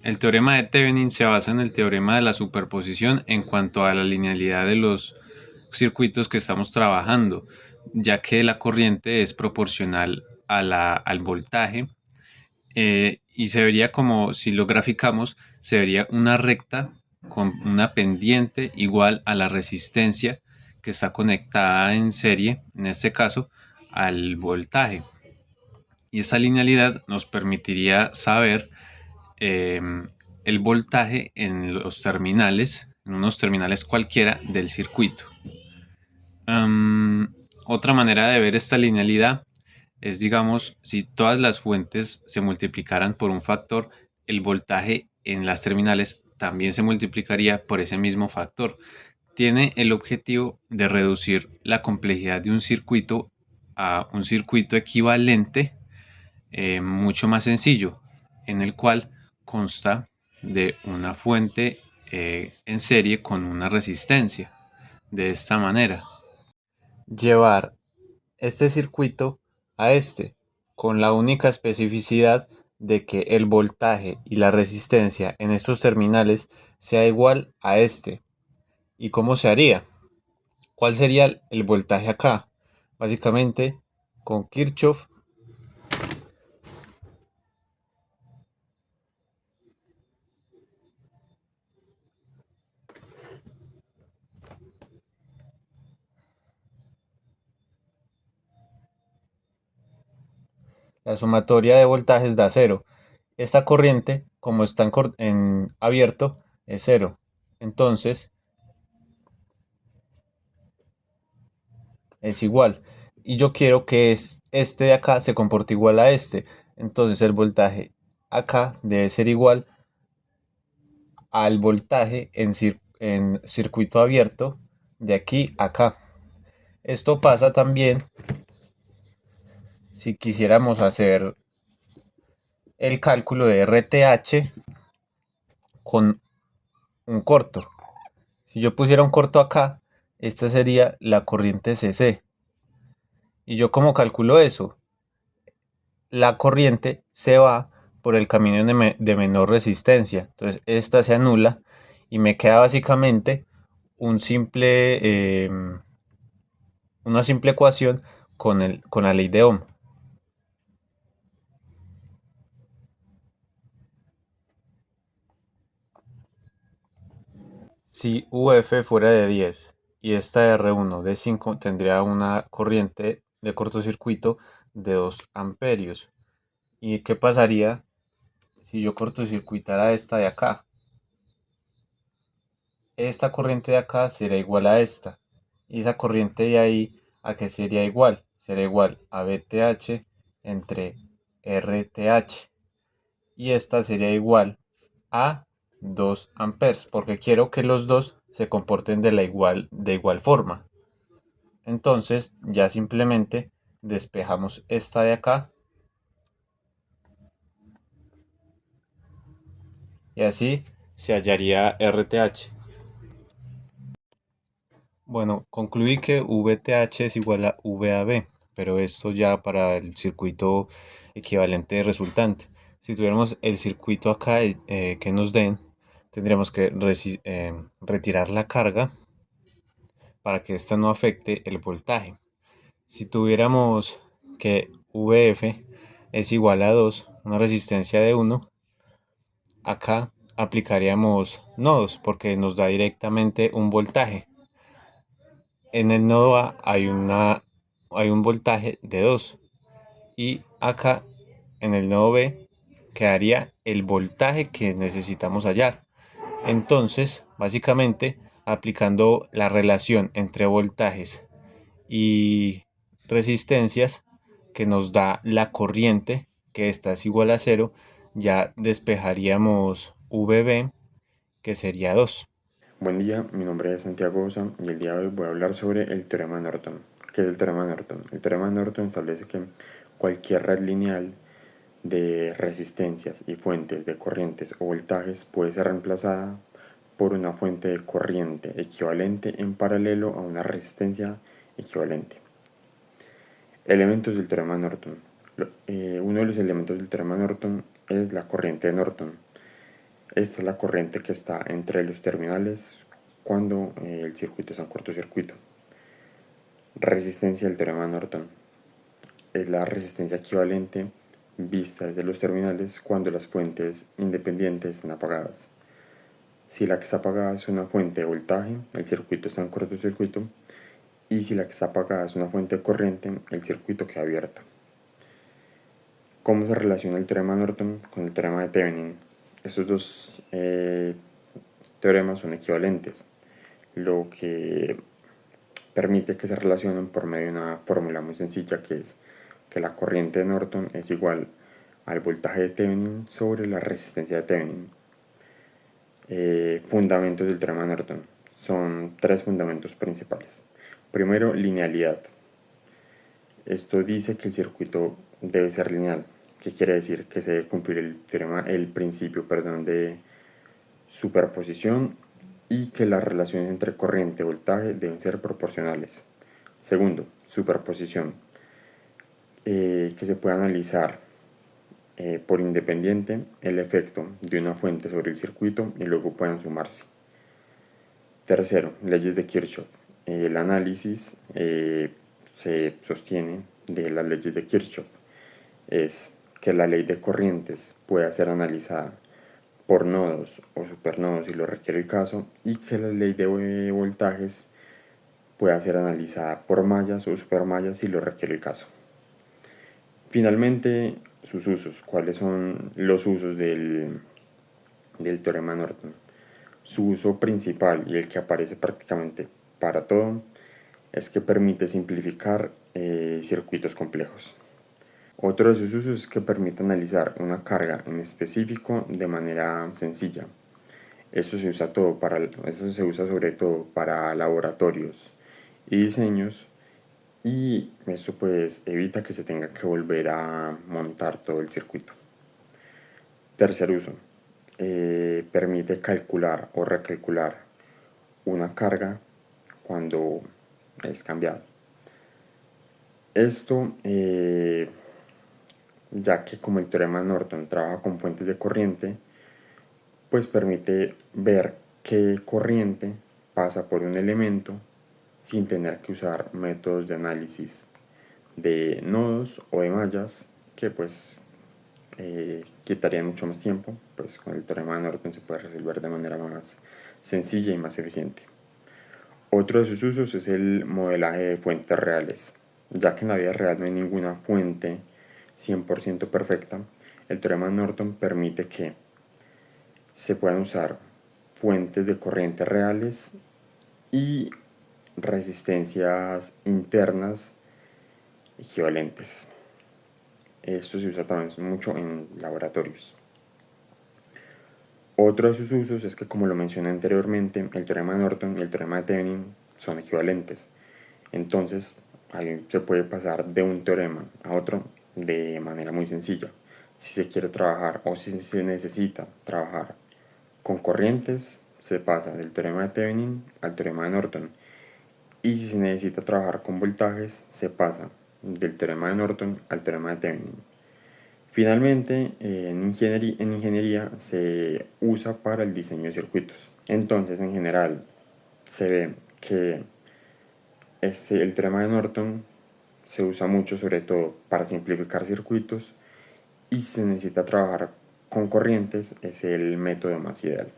El teorema de Thevenin se basa en el teorema de la superposición en cuanto a la linealidad de los circuitos que estamos trabajando, ya que la corriente es proporcional al voltaje, y se vería como, si lo graficamos, se vería una recta con una pendiente igual a la resistencia que está conectada en serie, en este caso, al voltaje. Y esa linealidad nos permitiría saber eh, el voltaje en los terminales, en unos terminales cualquiera del circuito. Otra manera de ver esta linealidad es, digamos, si todas las fuentes se multiplicaran por un factor, el voltaje en las terminales también se multiplicaría por ese mismo factor. Tiene el objetivo de reducir la complejidad de un circuito a un circuito equivalente, mucho más sencillo, en el cual consta de una fuente en serie con una resistencia. De esta manera, llevar este circuito a este, con la única especificidad de que el voltaje y la resistencia en estos terminales sea igual a este. ¿Y cómo se haría? ¿Cuál sería el voltaje acá? Básicamente, con Kirchhoff, la sumatoria de voltajes da cero. Esta corriente, como está en abierto, es cero. Entonces, es igual. Y yo quiero que este de acá se comporte igual a este. Entonces, el voltaje acá debe ser igual al voltaje en circuito abierto de aquí a acá. Esto pasa también si quisiéramos hacer el cálculo de RTH con un corto. Si yo pusiera un corto acá, esta sería la corriente CC. ¿Y yo cómo calculo eso? La corriente se va por el camino de menor resistencia. Entonces esta se anula y me queda básicamente un simple, una simple ecuación con la ley de Ohm. Si UF fuera de 10 y esta R1 de 5, tendría una corriente de cortocircuito de 2 amperios. ¿Y qué pasaría si yo cortocircuitara esta de acá? Esta corriente de acá sería igual a esta. Y esa corriente de ahí, ¿a qué sería igual? Sería igual a VTH entre RTH. Y esta sería igual a 2 amperes, porque quiero que los dos se comporten de igual forma. Entonces ya simplemente despejamos esta de acá y así se hallaría RTH. Bueno, concluí que VTH es igual a VAB, pero esto ya para el circuito equivalente resultante. Si tuviéramos el circuito acá que nos den, tendríamos que retirar la carga para que ésta no afecte el voltaje. Si tuviéramos que VF es igual a 2, una resistencia de 1, acá aplicaríamos nodos porque nos da directamente un voltaje. En el nodo A hay un voltaje de 2 y acá en el nodo B quedaría el voltaje que necesitamos hallar. Entonces, básicamente, aplicando la relación entre voltajes y resistencias que nos da la corriente, que esta es igual a cero, ya despejaríamos VB, que sería 2. Buen día, mi nombre es Santiago Osa y el día de hoy voy a hablar sobre el teorema de Norton. ¿Qué es el teorema de Norton? El teorema de Norton establece que cualquier red lineal de resistencias y fuentes de corrientes o voltajes puede ser reemplazada por una fuente de corriente equivalente en paralelo a una resistencia equivalente. Elementos del teorema de Norton. Uno de los elementos del teorema de Norton es la corriente de Norton. Esta es la corriente que está entre los terminales cuando el circuito está en cortocircuito. Resistencia del teorema de Norton. Es la resistencia equivalente vista desde los terminales cuando las fuentes independientes están apagadas. Si la que está apagada es una fuente de voltaje, el circuito está en cortocircuito, y si la que está apagada es una fuente de corriente, el circuito queda abierto. ¿Cómo se relaciona el teorema de Norton con el teorema de Thevenin? Estos dos teoremas son equivalentes, lo que permite que se relacionen por medio de una fórmula muy sencilla, que es que la corriente de Norton es igual al voltaje de Thevenin sobre la resistencia de Thevenin. Fundamentos del teorema de Norton. Son tres fundamentos principales. Primero, linealidad. Esto dice que el circuito debe ser lineal. ¿Qué quiere decir? Que se debe cumplir el principio de superposición y que las relaciones entre corriente y voltaje deben ser proporcionales. Segundo, superposición, que se puede analizar por independiente el efecto de una fuente sobre el circuito y luego puedan sumarse. Tercero, leyes de Kirchhoff. El análisis se sostiene de las leyes de Kirchhoff. Es que la ley de corrientes pueda ser analizada por nodos o supernodos si lo requiere el caso, y que la ley de voltajes pueda ser analizada por mallas o supermallas si lo requiere el caso. Finalmente, sus usos. ¿Cuáles son los usos del teorema de Norton? Su uso principal y el que aparece prácticamente para todo es que permite simplificar circuitos complejos. Otro de sus usos es que permite analizar una carga en específico de manera sencilla. Eso se usa sobre todo para laboratorios y diseños, y eso pues evita que se tenga que volver a montar todo el circuito. Tercer uso, permite calcular o recalcular una carga cuando es cambiada. Esto ya que como el teorema de Norton trabaja con fuentes de corriente, pues permite ver qué corriente pasa por un elemento sin tener que usar métodos de análisis de nodos o de mallas que pues quitarían mucho más tiempo. Pues con el teorema de Norton se puede resolver de manera más sencilla y más eficiente. Otro de sus usos es el modelaje de fuentes reales. Ya que en la vida real no hay ninguna fuente 100% perfecta, el teorema de Norton permite que se puedan usar fuentes de corriente reales y resistencias internas equivalentes. Esto se usa también mucho en laboratorios. Otro de sus usos es que, como lo mencioné anteriormente, el teorema de Norton y el teorema de Thevenin son equivalentes. Entonces, ahí se puede pasar de un teorema a otro de manera muy sencilla. Si se quiere trabajar o si se necesita trabajar con corrientes, se pasa del teorema de Thevenin al teorema de Norton. Y si se necesita trabajar con voltajes, se pasa del teorema de Norton al teorema de Thevenin. Finalmente, en ingeniería se usa para el diseño de circuitos. Entonces, en general, se ve que el teorema de Norton se usa mucho sobre todo para simplificar circuitos, y si se necesita trabajar con corrientes es el método más ideal.